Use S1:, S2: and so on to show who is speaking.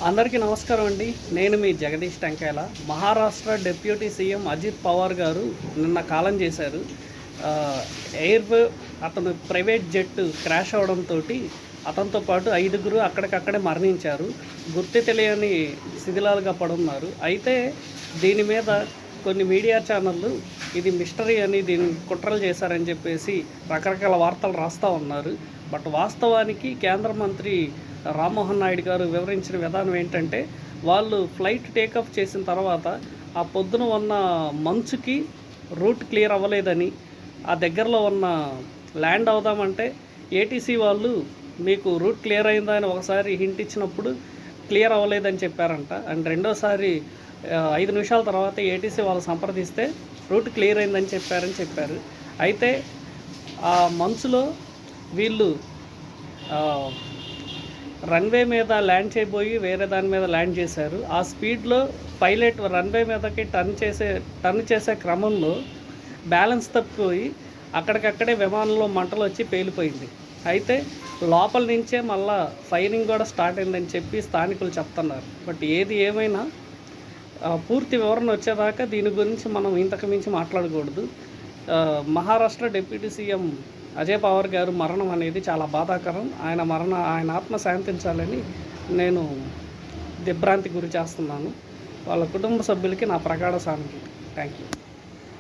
S1: అందరికీ నమస్కారం అండి. నేను మీ జగదీష్ టెంకాయల. మహారాష్ట్ర డిప్యూటీ సీఎం అజిత్ పవార్ గారు నిన్న కాలం చేశారు. ఎయిర్ అతను ప్రైవేట్ జెట్ క్రాష్ అవడంతో అతనితో పాటు 5గురు అక్కడికక్కడే మరణించారు. గుర్తు తెలియని శిథిలాలుగా పడున్నారు. అయితే దీని మీద కొన్ని మీడియా ఛానళ్ళు ఇది మిస్టరీ అని దీన్ని కుట్రలు చేశారని చెప్పేసి రకరకాల వార్తలు రాస్తూ ఉన్నారు. బట్ వాస్తవానికి కేంద్ర మంత్రి రామ్మోహన్ నాయుడు గారు వివరించిన విధానం ఏంటంటే, వాళ్ళు ఫ్లైట్ టేకాఫ్ చేసిన తర్వాత ఆ పొద్దున ఉన్న మంచుకి రూట్ క్లియర్ అవ్వలేదని, ఆ దగ్గరలో ఉన్న ల్యాండ్ అవుదామంటే ఏటీసీ వాళ్ళు మీకు రూట్ క్లియర్ అయిందా అని ఒకసారి హింట్ ఇచ్చినప్పుడు క్లియర్ అవ్వలేదని చెప్పారంట. అండ్ రెండోసారి 5 నిమిషాల తర్వాత ఏటీసీ వాళ్ళు సంప్రదిస్తే రూట్ క్లియర్ అయిందని చెప్పారు. అయితే ఆ మంచులో వీళ్ళు రన్వే మీద ల్యాండ్ చేయబోయి వేరే దాని మీద ల్యాండ్ చేశారు. ఆ స్పీడ్లో పైలట్ రన్వే మీదకి టర్న్ చేసే క్రమంలో బ్యాలెన్స్ తప్పిపోయి అక్కడికక్కడే విమానంలో మంటలు వచ్చి పేలిపోయింది. అయితే లోపల నుంచే మళ్ళా ఫైరింగ్ కూడా స్టార్ట్ అయిందని చెప్పి స్థానికులు చెప్తున్నారు. బట్ ఏది ఏమైనా పూర్తి వివరణ వచ్చేదాకా దీని గురించి మనం ఇంతకు మించి మాట్లాడకూడదు. మహారాష్ట్ర డిప్యూటీ సీఎం అజయ్ పవార్ గారు మరణం అనేది చాలా బాధాకరం. ఆయన ఆత్మ శాంతించాలని నేను దిగ్భ్రాంతికి గురి చేస్తున్నాను. వాళ్ళ కుటుంబ సభ్యులకి నా ప్రగాఢ సానుభూతి. Thank you.